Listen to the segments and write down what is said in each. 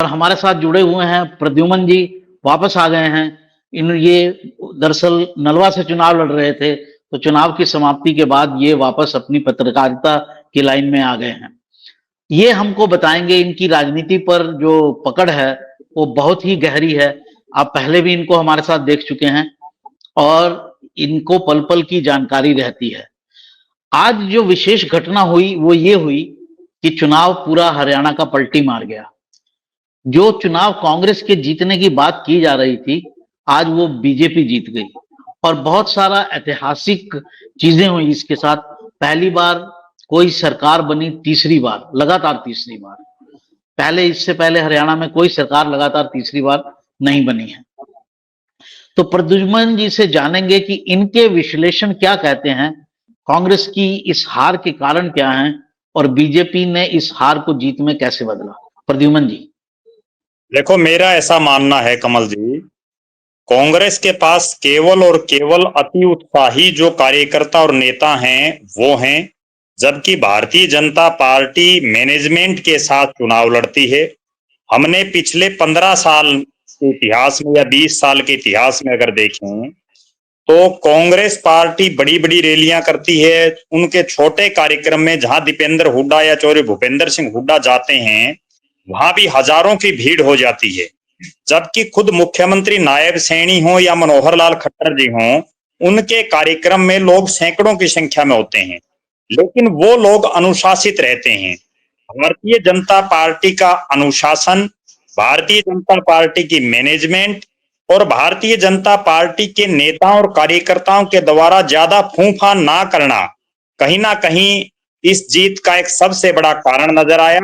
हमारे साथ जुड़े हुए हैं प्रद्युमन जी, वापस आ गए हैं। ये दरअसल नलवा से चुनाव लड़ रहे थे, तो चुनाव की समाप्ति के बाद ये वापस अपनी पत्रकारिता की लाइन में आ गए हैं। ये हमको बताएंगे, इनकी राजनीति पर जो पकड़ है वो बहुत ही गहरी है। आप पहले भी इनको हमारे साथ देख चुके हैं और इनको पल पल की जानकारी रहती है। आज जो विशेष घटना हुई वो ये हुई कि चुनाव पूरा हरियाणा का पलटी मार गया। जो चुनाव कांग्रेस के जीतने की बात की जा रही थी, आज वो बीजेपी जीत गई और बहुत सारा ऐतिहासिक चीजें हुई इसके साथ। पहली बार कोई सरकार बनी, तीसरी बार, लगातार तीसरी बार। पहले, इससे पहले हरियाणा में कोई सरकार लगातार तीसरी बार नहीं बनी है। तो प्रद्युमन जी से जानेंगे कि इनके विश्लेषण क्या कहते हैं, कांग्रेस की इस हार के कारण क्या हैं और बीजेपी ने इस हार को जीत में कैसे बदला। प्रद्युमन जी। देखो, मेरा ऐसा मानना है कमल जी, कांग्रेस के पास केवल और केवल अति उत्साही जो कार्यकर्ता और नेता हैं वो हैं, जबकि भारतीय जनता पार्टी मैनेजमेंट के साथ चुनाव लड़ती है। हमने पिछले 15 साल के इतिहास में या 20 साल के इतिहास में अगर देखें तो कांग्रेस पार्टी बड़ी बड़ी रैलियां करती है। उनके छोटे कार्यक्रम में जहां दीपेंद्र हुड्डा या चौधरी भूपेंद्र सिंह हुड्डा जाते हैं वहां भी हजारों की भीड़ हो जाती है, जबकि खुद मुख्यमंत्री नायब सैनी हो या मनोहर लाल खट्टर जी हो, उनके कार्यक्रम में लोग सैकड़ों की संख्या में होते हैं, लेकिन वो लोग अनुशासित रहते हैं। भारतीय जनता पार्टी का अनुशासन, भारतीय जनता पार्टी की मैनेजमेंट और भारतीय जनता पार्टी के नेताओं और कार्यकर्ताओं के द्वारा ज्यादा फूंफा ना करना कहीं ना कहीं इस जीत का एक सबसे बड़ा कारण नजर आया।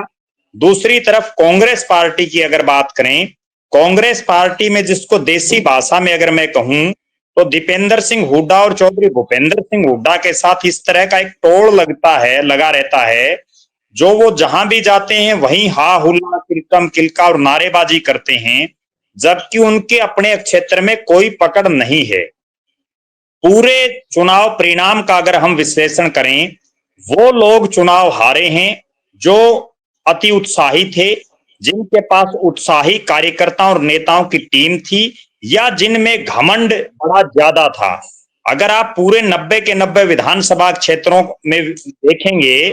दूसरी तरफ कांग्रेस पार्टी की अगर बात करें, कांग्रेस पार्टी में जिसको देसी भाषा में अगर मैं कहूं तो दीपेंद्र सिंह हुड्डा और चौधरी भूपेंद्र सिंह हुड्डा के साथ इस तरह का एक टोड़ लगा रहता है, जो वो जहां भी जाते हैं वहीं हा हुल्ला किरकम किलका और नारेबाजी करते हैं, जबकि उनके अपने क्षेत्र में कोई पकड़ नहीं है। पूरे चुनाव परिणाम का अगर हम विश्लेषण करें, वो लोग चुनाव हारे हैं जो अति उत्साही थे, जिनके पास उत्साही कार्यकर्ताओं और नेताओं की टीम थी या जिनमें घमंड बड़ा ज्यादा था। अगर आप पूरे 90 के 90 विधानसभा क्षेत्रों में देखेंगे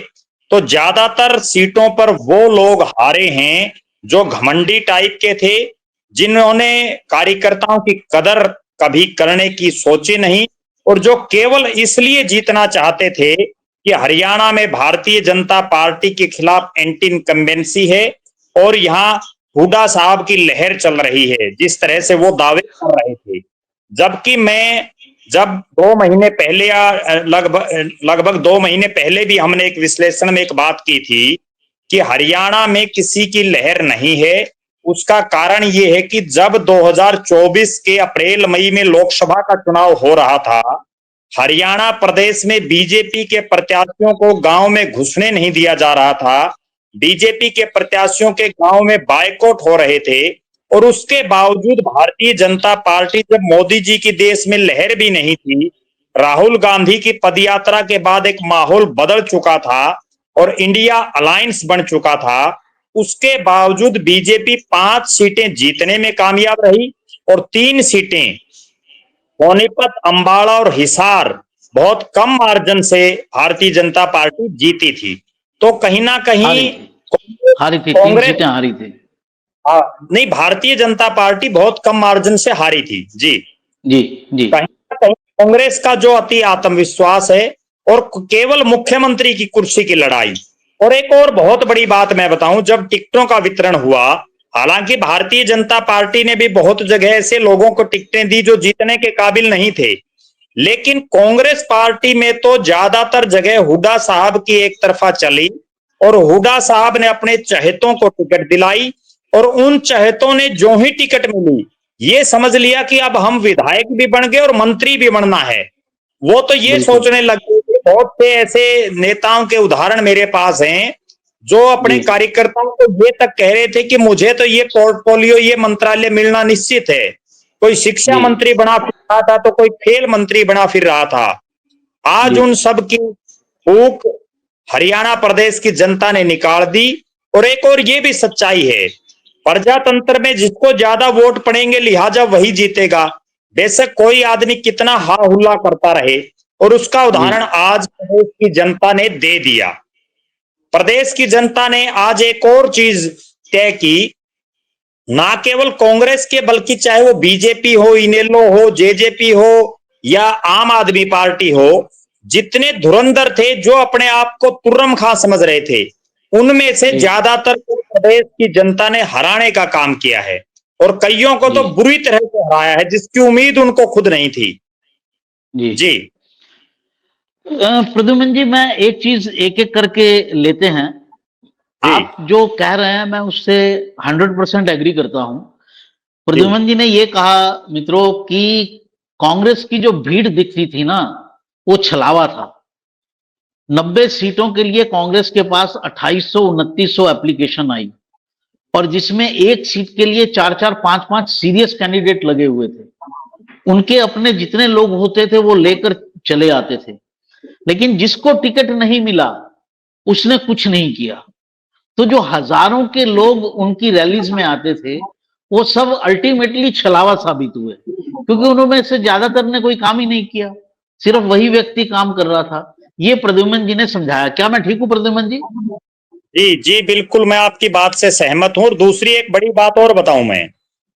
तो ज्यादातर सीटों पर वो लोग हारे हैं जो घमंडी टाइप के थे, जिन्होंने कार्यकर्ताओं की कदर कभी करने की सोची नहीं और जो केवल इसलिए जीतना चाहते थे कि हरियाणा में भारतीय जनता पार्टी के खिलाफ एंटी इनकम्बेंसी है और यहाँ हुड्डा साहब की लहर चल रही है, जिस तरह से वो दावे कर रहे थे। जबकि मैं जब 2 महीने पहले या लगभग 2 महीने पहले भी हमने एक विश्लेषण में एक बात की थी कि हरियाणा में किसी की लहर नहीं है। उसका कारण ये है कि जब 2024 के अप्रैल मई में लोकसभा का चुनाव हो रहा था, हरियाणा प्रदेश में बीजेपी के प्रत्याशियों को गांव में घुसने नहीं दिया जा रहा था। बीजेपी के प्रत्याशियों के गांव में बायकॉट हो रहे थे और उसके बावजूद भारतीय जनता पार्टी, जब मोदी जी की देश में लहर भी नहीं थी, राहुल गांधी की पदयात्रा के बाद एक माहौल बदल चुका था और इंडिया अलायंस बन चुका था, उसके बावजूद बीजेपी 5 सीटें जीतने में कामयाब रही और 3 सीटें सोनीपत, अंबाला और हिसार बहुत कम मार्जिन से भारतीय जनता पार्टी जीती थी। तो कहीं ना कहीं हारी थी, 3 सीटें हारी थी। नहीं, भारतीय जनता पार्टी बहुत कम मार्जिन से हारी थी। जी जी जी। कहीं ना कहीं कांग्रेस का जो अति आत्मविश्वास है और केवल मुख्यमंत्री की कुर्सी की लड़ाई। और एक और बहुत बड़ी बात मैं बताऊं, जब टिकटों का वितरण हुआ, हालांकि भारतीय जनता पार्टी ने भी बहुत जगह ऐसे लोगों को टिकटें दी जो जीतने के काबिल नहीं थे, लेकिन कांग्रेस पार्टी में तो ज्यादातर जगह हुड्डा साहब की एक तरफा चली और हुड्डा साहब ने अपने चहेतों को टिकट दिलाई और उन चहेतों ने जो ही टिकट मिली ये समझ लिया कि अब हम विधायक भी बन गए और मंत्री भी बनना है। वो तो ये सोचने लगे कि बहुत से ऐसे नेताओं के उदाहरण मेरे पास हैं जो अपने कार्यकर्ताओं को ये तक कह रहे थे कि मुझे तो ये पोर्टफोलियो, ये मंत्रालय मिलना निश्चित है। कोई शिक्षा मंत्री बना फिर रहा था तो कोई खेल मंत्री बना फिर रहा था। आज उन सब की फूंक हरियाणा प्रदेश की जनता ने निकाल दी। और एक और ये भी सच्चाई है प्रजातंत्र में जिसको ज्यादा वोट पड़ेंगे लिहाजा वही जीतेगा, बेशक कोई आदमी कितना हा हुल्ला करता रहे। और उसका उदाहरण आज प्रदेश की जनता ने दे दिया। प्रदेश की जनता ने आज एक और चीज तय की, ना केवल कांग्रेस के बल्कि चाहे वो बीजेपी हो, इनेलो हो, जेजेपी हो या आम आदमी पार्टी हो, जितने धुरंधर थे जो अपने आप को तुर्रम खां समझ रहे थे, उनमें से ज्यादातर को प्रदेश की जनता ने हराने का काम किया है और कईयों को तो बुरी तरह से हराया है जिसकी उम्मीद उनको खुद नहीं थी। जी प्रद्युमन जी, मैं एक चीज एक एक करके लेते हैं। आप जो कह रहे हैं मैं उससे 100% एग्री करता हूं। प्रद्युमन जी ने ये कहा मित्रों कि कांग्रेस की जो भीड़ दिखती थी ना, वो छलावा था। 90 सीटों के लिए कांग्रेस के पास 2800-2900 एप्लीकेशन आई और जिसमें एक सीट के लिए 4-4, 5-5 सीरियस कैंडिडेट लगे हुए थे। उनके अपने जितने लोग होते थे वो लेकर चले आते थे, लेकिन जिसको टिकट नहीं मिला उसने कुछ नहीं किया। तो जो हजारों के लोग उनकी रैलीज में आते थे वो सब अल्टीमेटली छलावा साबित हुए, क्योंकि उन्होंने से ज्यादातर ने कोई काम ही नहीं किया, सिर्फ वही व्यक्ति काम कर रहा था। ये प्रद्युमन जी ने समझाया। क्या मैं ठीक हूं प्रद्युमन जी? जी जी बिल्कुल, मैं आपकी बात से सहमत हूं। और दूसरी एक बड़ी बात और बताऊं मैं,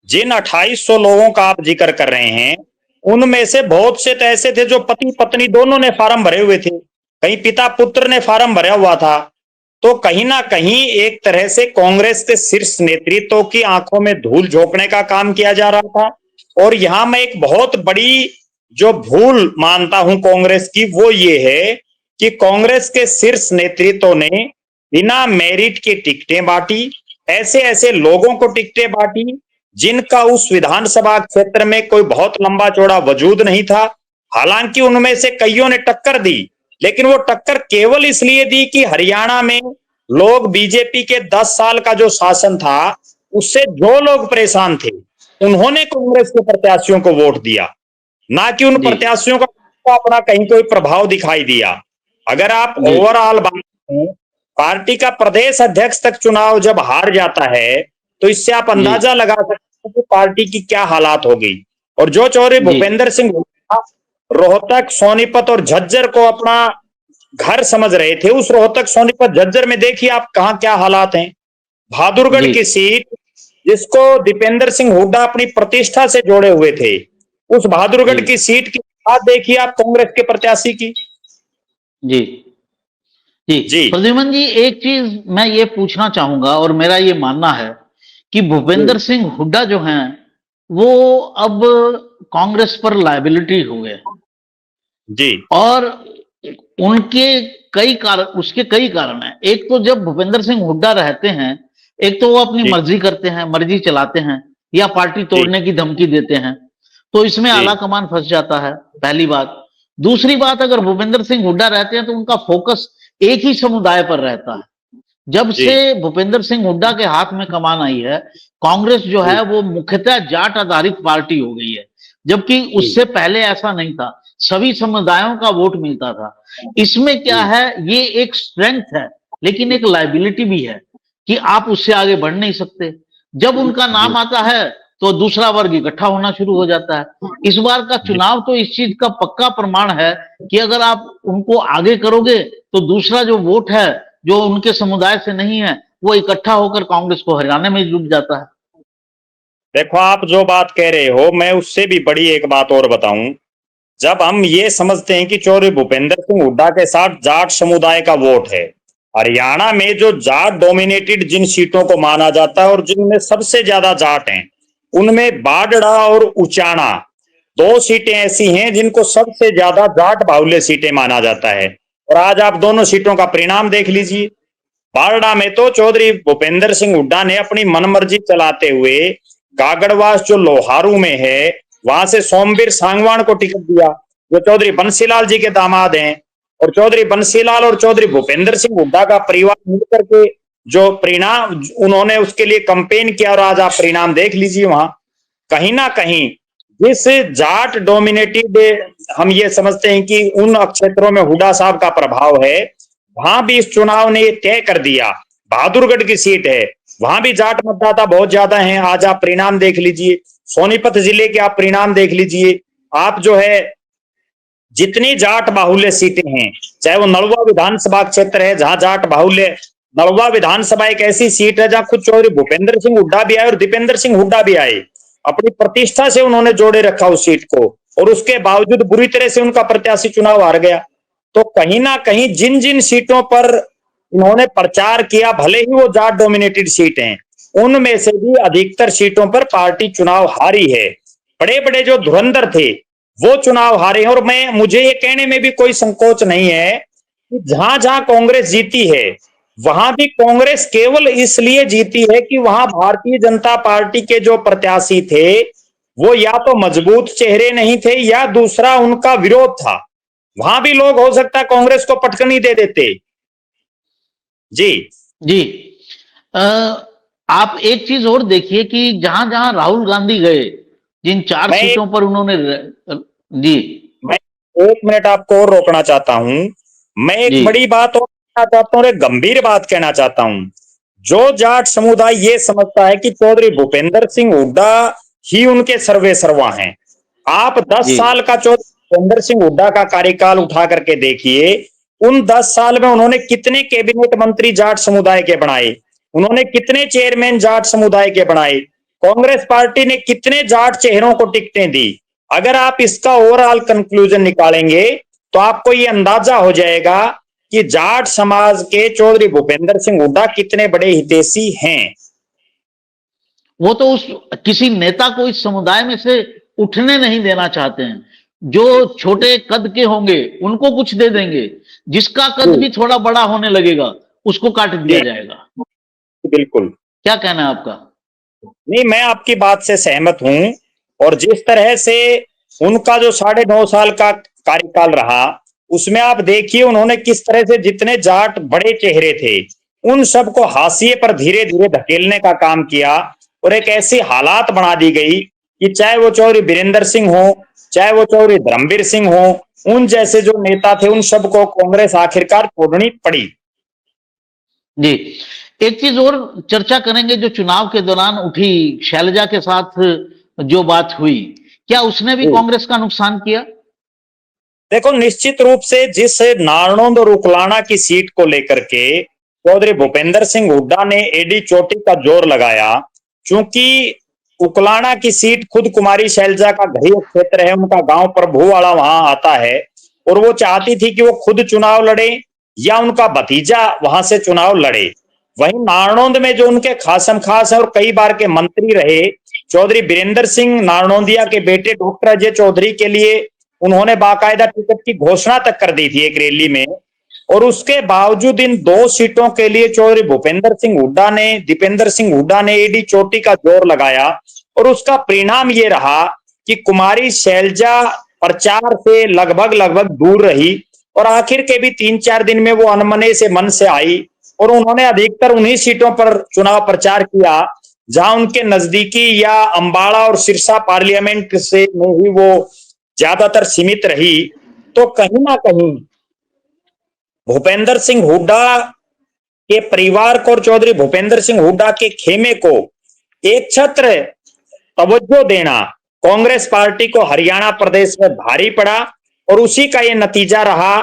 जिन 2800 लोगों का आप जिक्र कर रहे हैं उनमें से बहुत से तो ऐसे थे जो पति पत्नी दोनों ने फार्म भरे हुए थे, कहीं पिता पुत्र ने फार्म भरा हुआ था। तो कहीं ना कहीं एक तरह से कांग्रेस के शीर्ष नेतृत्व की आंखों में धूल झोंकने का काम किया जा रहा था। और यहां मैं एक बहुत बड़ी जो भूल मानता हूं कांग्रेस की, वो ये है कि कांग्रेस के शीर्ष नेतृत्व ने बिना मेरिट के टिकटें बांटी, ऐसे ऐसे लोगों को टिकटें बांटी जिनका उस विधानसभा क्षेत्र में कोई बहुत लंबा चौड़ा वजूद नहीं था। हालांकि उनमें से कईयों ने टक्कर दी, लेकिन वो टक्कर केवल इसलिए दी कि हरियाणा में लोग बीजेपी के 10 साल का जो शासन था उससे जो लोग परेशान थे उन्होंने कांग्रेस के प्रत्याशियों को वोट दिया, ना कि उन प्रत्याशियों का अपना कहीं कोई प्रभाव दिखाई दिया। अगर आप ओवरऑल बात करें, पार्टी का प्रदेश अध्यक्ष तक चुनाव जब हार जाता है तो इससे आप अंदाजा लगा सकते हैं कि पार्टी की क्या हालात होगी। और जो चौधरी भूपेंद्र सिंह रोहतक, सोनीपत और झज्जर को अपना घर समझ रहे थे, उस रोहतक, सोनीपत, झज्जर में देखिए आप कहां क्या हालात हैं। बहादुरगढ़ की सीट जिसको दीपेंद्र सिंह हुड्डा अपनी प्रतिष्ठा से जोड़े हुए थे, उस बहादुरगढ़ की सीट की बात देखिए आप कांग्रेस के प्रत्याशी की। जी जी प्रद्युमन जी, एक चीज मैं ये पूछना चाहूंगा और मेरा ये मानना है कि भूपेंद्र सिंह हुड्डा जो हैं वो अब कांग्रेस पर लायबिलिटी हो गए जी, और उनके उसके कई कारण हैं। एक तो जब भूपेंद्र सिंह हुड्डा रहते हैं, एक तो वो अपनी मर्जी करते हैं, मर्जी चलाते हैं या पार्टी तोड़ने की धमकी देते हैं, तो इसमें आला कमान फंस जाता है, पहली बात। दूसरी बात, अगर भूपेंद्र सिंह हुड्डा रहते हैं तो उनका फोकस एक ही समुदाय पर रहता है। जब से भूपेंद्र सिंह हुड्डा के हाथ में कमान आई है, कांग्रेस जो है वो मुख्यतः जाट आधारित पार्टी हो गई है, जबकि उससे पहले ऐसा नहीं था, सभी समुदायों का वोट मिलता था। इसमें क्या है, ये एक स्ट्रेंथ है लेकिन एक लायबिलिटी भी है कि आप उससे आगे बढ़ नहीं सकते। जब उनका नाम आता है तो दूसरा वर्ग इकट्ठा होना शुरू हो जाता है। इस बार का चुनाव तो इस चीज का पक्का प्रमाण है कि अगर आप उनको आगे करोगे तो दूसरा जो वोट है जो उनके समुदाय से नहीं है वो इकट्ठा होकर कांग्रेस को हराने में जुट जाता है। देखो आप जो बात कह रहे हो, मैं उससे भी बड़ी एक बात और बताऊं। जब हम ये समझते हैं कि चौधरी भूपेंद्र सिंह हुड्डा के साथ जाट समुदाय का वोट है, हरियाणा में जो जाट डोमिनेटेड जिन सीटों को माना जाता है और जिनमें सबसे ज्यादा जाट हैं, उनमें बाडड़ा और उचाना 2 सीटें ऐसी हैं जिनको सबसे ज्यादा जाट बाहुल्य सीटें माना जाता है। और आज आप दोनों सीटों का परिणाम देख लीजिए। बारडा में तो चौधरी भूपेंद्र सिंह हुड्डा ने अपनी मनमर्जी चलाते हुए गागड़वास जो लोहारू में है वहां से सोमवीर सांगवान को टिकट दिया, जो चौधरी बंसीलाल जी के दामाद हैं। और चौधरी बंसीलाल और चौधरी भूपेंद्र सिंह हुड्डा का परिवार मिलकर के जो परिणाम उन्होंने उसके लिए कैंपेन किया, और आज आप परिणाम देख लीजिए। वहां कहीं ना कहीं जिस जाट डोमिनेटेड हम ये समझते हैं कि उन क्षेत्रों में हुड्डा साहब का प्रभाव है, वहां भी इस चुनाव ने तय कर दिया। बहादुरगढ़ की सीट है, वहां भी जाट मतदाता बहुत ज्यादा हैं। आज आप परिणाम देख लीजिए, सोनीपत जिले के आप परिणाम देख लीजिए। आप जो है जितनी जाट बाहुल्य सीटें हैं, चाहे वो नलवा विधानसभा क्षेत्र है जहां जाट बाहुल्य, नलवा विधानसभा एक ऐसी सीट है जहां खुद चौधरी भूपेंद्र सिंह हुड्डा भी आए और दीपेंद्र सिंह हुड्डा भी आए। अपनी प्रतिष्ठा से उन्होंने जोड़े रखा उस सीट को, और उसके बावजूद बुरी तरह से उनका प्रत्याशी चुनाव हार गया। तो कहीं ना कहीं जिन जिन सीटों पर इन्होंने प्रचार किया, भले ही वो जाट डोमिनेटेड सीट हैं, उनमें से भी अधिकतर सीटों पर पार्टी चुनाव हारी है। बड़े बड़े जो धुरंधर थे वो चुनाव हारे हैं। और मुझे ये कहने में भी कोई संकोच नहीं है कि जहां जहां कांग्रेस जीती है, वहां भी कांग्रेस केवल इसलिए जीती है कि वहां भारतीय जनता पार्टी के जो प्रत्याशी थे वो या तो मजबूत चेहरे नहीं थे या दूसरा उनका विरोध था। वहां भी लोग हो सकता है कांग्रेस को पटकनी दे देते। जी जी। अ, आप एक चीज और देखिए कि जहां जहां राहुल गांधी गए, जिन 4 मैं सीटों पर उन्होंने जी मैं 1 मिनट आपको और रोकना चाहता हूं। मैं एक जी बड़ी बात और कहना चाहता हूं और एक गंभीर बात कहना चाहता हूं। जो जाट समुदाय ये समझता है कि चौधरी भूपेंद्र सिंह हुड्डा ही उनके सर्वे सर्वा हैं, आप 10 जी साल का चौधरी भूपेंद्र सिंह हुड्डा का कार्यकाल उठा करके देखिए। उन 10 साल में उन्होंने कितने कैबिनेट मंत्री जाट समुदाय के बनाए, उन्होंने कितने चेयरमैन जाट समुदाय के बनाए, कांग्रेस पार्टी ने कितने जाट चेहरों को टिकटें दी। अगर आप इसका ओवरऑल कंक्लूजन निकालेंगे तो आपको ये अंदाजा हो जाएगा कि जाट समाज के चौधरी भूपेंद्र सिंह हुड्डा कितने बड़े हितैषी हैं। वो तो उस किसी नेता को इस समुदाय में से उठने नहीं देना चाहते हैं। जो छोटे कद के होंगे उनको कुछ दे देंगे, जिसका कद भी थोड़ा बड़ा होने लगेगा उसको काट दिया जी जाएगा। बिल्कुल। क्या कहना है आपका? नहीं, मैं आपकी बात से सहमत हूं। और जिस तरह से उनका जो 9.5 साल का कार्यकाल रहा, उसमें आप देखिए उन्होंने किस तरह से जितने जाट बड़े चेहरे थे उन सबको हाशिए पर धीरे धीरे धकेलने का काम किया। और एक ऐसी हालात बना दी गई कि चाहे वो चौधरी वीरेंद्र सिंह हो, चाहे वो चौधरी धर्मवीर सिंह हो, उन जैसे जो नेता थे उन सबको कांग्रेस आखिरकार छोड़नी पड़ी। जी। एक चीज और चर्चा करेंगे, जो चुनाव के दौरान उठी शैलजा के साथ जो बात हुई, क्या उसने भी कांग्रेस का नुकसान किया? देखो, निश्चित रूप से जिस नारनौंद और उकलाना की सीट को लेकर के चौधरी भूपेंद्र सिंह हुड्डा ने एडी चोटी का जोर लगाया, क्योंकि उकलाना की सीट खुद कुमारी शैलजा का गृह क्षेत्र है, उनका गांव प्रभुवाड़ा वहां आता है, और वो चाहती थी कि वो खुद चुनाव लड़े या उनका भतीजा वहां से चुनाव लड़े। वहीं नारनौंद में जो उनके खासम खास है और कई बार के मंत्री रहे चौधरी वीरेंद्र सिंह, नारनौंदिया के बेटे डॉक्टर अजय चौधरी के लिए उन्होंने बाकायदा टिकट की घोषणा तक कर दी थी एक रैली में। और उसके बावजूद इन 2 सीटों के लिए चौधरी भूपेंद्र सिंह हुड्डा ने, दीपेंद्र सिंह हुड्डा ने एडी चोटी का जोर लगाया। और उसका परिणाम ये रहा कि कुमारी शैलजा प्रचार से लगभग लगभग दूर रही, और आखिर के भी 3-4 दिन में वो अनमने से मन से आई, और उन्होंने अधिकतर उन्हीं सीटों पर चुनाव प्रचार किया जहां उनके नजदीकी या अंबाड़ा और सिरसा पार्लियामेंट से में ही वो ज्यादातर सीमित रही। तो कहीं ना कहीं भूपेंद्र सिंह हुड्डा के परिवार को और चौधरी भूपेंद्र सिंह हुड्डा के खेमे को एक छत्र तवज्जो देना कांग्रेस पार्टी को हरियाणा प्रदेश में भारी पड़ा। और उसी का ये नतीजा रहा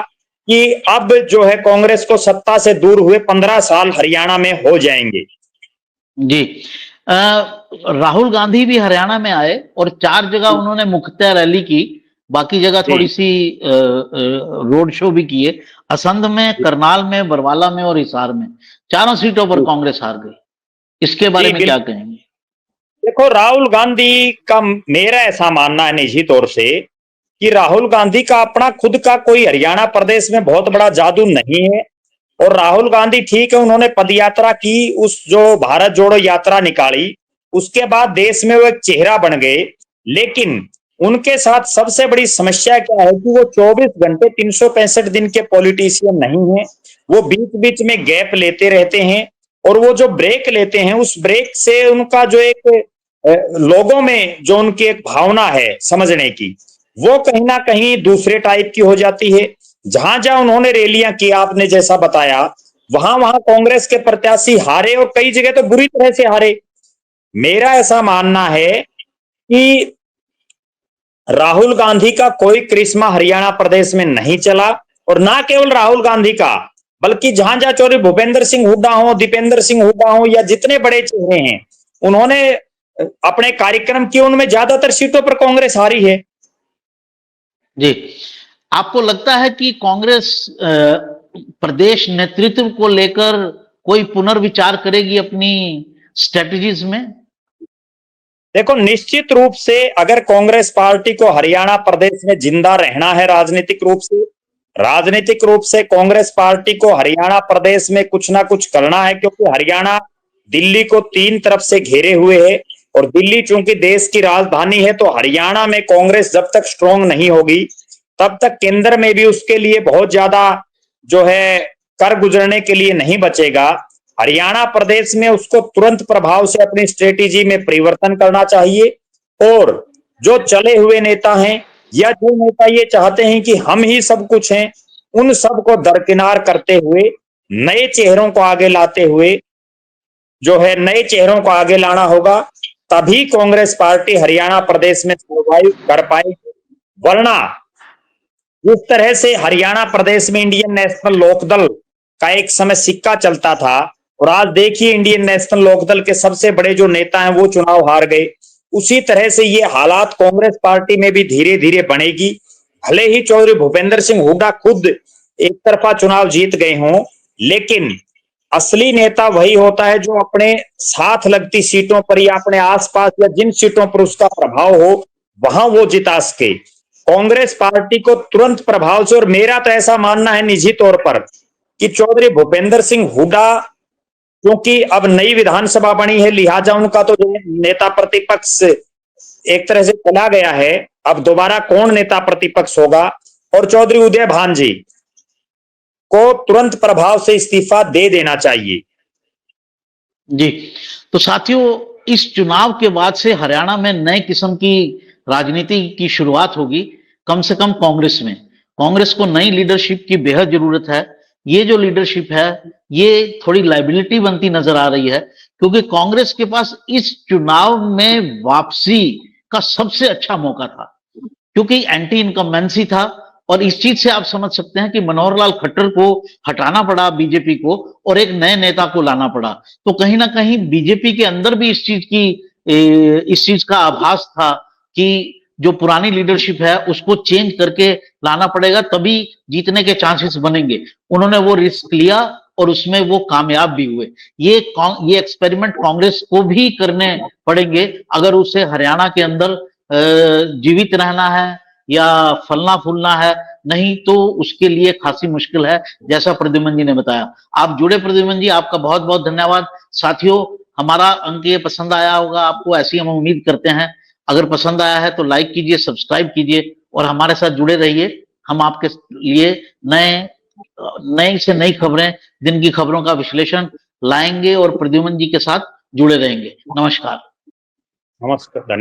कि अब जो है कांग्रेस को सत्ता से दूर हुए 15 साल हरियाणा में हो जाएंगे। जी। राहुल गांधी भी हरियाणा में आए और 4 जगह उन्होंने मुख्यतः रैली की, बाकी जगह थोड़ी सी रोड शो भी किए। असंध में, करनाल में, बरवाला में और हिसार में, 4 सीटों पर कांग्रेस हार गई। इसके बारे में क्या कहेंगे? देखो, राहुल गांधी का मेरा ऐसा मानना है निजी तौर से कि राहुल गांधी का अपना खुद का कोई हरियाणा प्रदेश में बहुत बड़ा जादू नहीं है। और राहुल गांधी ठीक है, उन्होंने पदयात्रा की, उस जो भारत जोड़ो यात्रा निकाली, उसके बाद देश में वो एक चेहरा बन गए। लेकिन उनके साथ सबसे बड़ी समस्या क्या है कि वो 24 घंटे 365 दिन के पॉलिटिशियन नहीं है। वो बीच बीच में गैप लेते रहते हैं, और वो जो ब्रेक लेते हैं उस ब्रेक से उनका जो एक लोगों में जो उनकी एक भावना है समझने की, वो कहीं ना कहीं दूसरे टाइप की हो जाती है। जहां जहां उन्होंने रैलियां की, आपने जैसा बताया, वहां वहां कांग्रेस के प्रत्याशी हारे और कई जगह तो बुरी तरह से हारे। मेरा ऐसा मानना है कि राहुल गांधी का कोई करिश्मा हरियाणा प्रदेश में नहीं चला, और ना केवल राहुल गांधी का, बल्कि जहां जहां चौधरी भूपेंद्र सिंह हुड्डा हो, दीपेंद्र सिंह हुड्डा हो, या जितने बड़े चेहरे हैं, उन्होंने अपने कार्यक्रम किए, उनमें ज्यादातर सीटों पर कांग्रेस हारी है। जी, आपको लगता है कि कांग्रेस प्रदेश नेतृत्व को लेकर कोई पुनर्विचार करेगी अपनी स्ट्रेटजीज में? देखो, निश्चित रूप से अगर कांग्रेस पार्टी को हरियाणा प्रदेश में जिंदा रहना है राजनीतिक रूप से कांग्रेस पार्टी को हरियाणा प्रदेश में कुछ ना कुछ करना है, क्योंकि हरियाणा दिल्ली को तीन तरफ से घेरे हुए है, और दिल्ली चूंकि देश की राजधानी है, तो हरियाणा में कांग्रेस जब तक स्ट्रांग नहीं होगी तब तक केंद्र में भी उसके लिए बहुत ज्यादा जो है कर गुजरने के लिए नहीं बचेगा। हरियाणा प्रदेश में उसको तुरंत प्रभाव से अपनी स्ट्रेटेजी में परिवर्तन करना चाहिए, और जो चले हुए नेता हैं या जो नेता ये चाहते हैं कि हम ही सब कुछ हैं, उन सब को दरकिनार करते हुए नए चेहरों को आगे लाते हुए जो है नए चेहरों को आगे लाना होगा, तभी कांग्रेस पार्टी हरियाणा प्रदेश में सर्वाइव कर पाएगी। वरना जिस तरह से हरियाणा प्रदेश में इंडियन नेशनल लोकदल का एक समय सिक्का चलता था, और आज देखिए इंडियन नेशनल लोकदल के सबसे बड़े जो नेता हैं वो चुनाव हार गए, उसी तरह से ये हालात कांग्रेस पार्टी में भी धीरे धीरे बनेगी। भले ही चौधरी भूपेंद्र सिंह हुड्डा खुद एक तरफा चुनाव जीत गए हों, लेकिन असली नेता वही होता है जो अपने साथ लगती सीटों पर या अपने आसपास या जिन सीटों पर उसका प्रभाव हो वहां वो जिता सके। कांग्रेस पार्टी को तुरंत प्रभाव से, और मेरा तो ऐसा मानना है निजी तौर पर कि चौधरी भूपेंद्र सिंह हुड्डा, क्योंकि अब नई विधानसभा बनी है, लिहाजा उनका तो जो नेता प्रतिपक्ष एक तरह से चला गया है, अब दोबारा कौन नेता प्रतिपक्ष होगा, और चौधरी उदय भान जी को तुरंत प्रभाव से इस्तीफा दे देना चाहिए। जी, तो साथियों, इस चुनाव के बाद से हरियाणा में नए किस्म की राजनीति की शुरुआत होगी, कम से कम कांग्रेस में। कांग्रेस को नई लीडरशिप की बेहद जरूरत है। ये जो लीडरशिप है ये थोड़ी लाइबिलिटी बनती नजर आ रही है, क्योंकि कांग्रेस के पास इस चुनाव में वापसी का सबसे अच्छा मौका था, क्योंकि एंटी इनकम्बेंसी था, और इस चीज से आप समझ सकते हैं कि मनोहर लाल खट्टर को हटाना पड़ा बीजेपी को, और एक नए नेता को लाना पड़ा। तो कहीं ना कहीं बीजेपी के अंदर भी इस चीज का आभास था कि जो पुरानी लीडरशिप है उसको चेंज करके लाना पड़ेगा, तभी जीतने के चांसेस बनेंगे। उन्होंने वो रिस्क लिया और उसमें वो कामयाब भी हुए। ये एक्सपेरिमेंट कांग्रेस को भी करने पड़ेंगे अगर उसे हरियाणा के अंदर जीवित रहना है या फलना फूलना है, नहीं तो उसके लिए खासी मुश्किल है, जैसा प्रद्युमन जी ने बताया। आप जुड़े प्रद्युमन जी, आपका बहुत बहुत धन्यवाद। साथियों, हमारा अंक ये पसंद आया होगा आपको, ऐसी हम उम्मीद करते हैं। अगर पसंद आया है तो लाइक कीजिए, सब्सक्राइब कीजिए और हमारे साथ जुड़े रहिए। हम आपके लिए नई से नई खबरें, दिन की खबरों का विश्लेषण लाएंगे और प्रद्युमन जी के साथ जुड़े रहेंगे। नमस्कार। नमस्कार, धन्यवाद।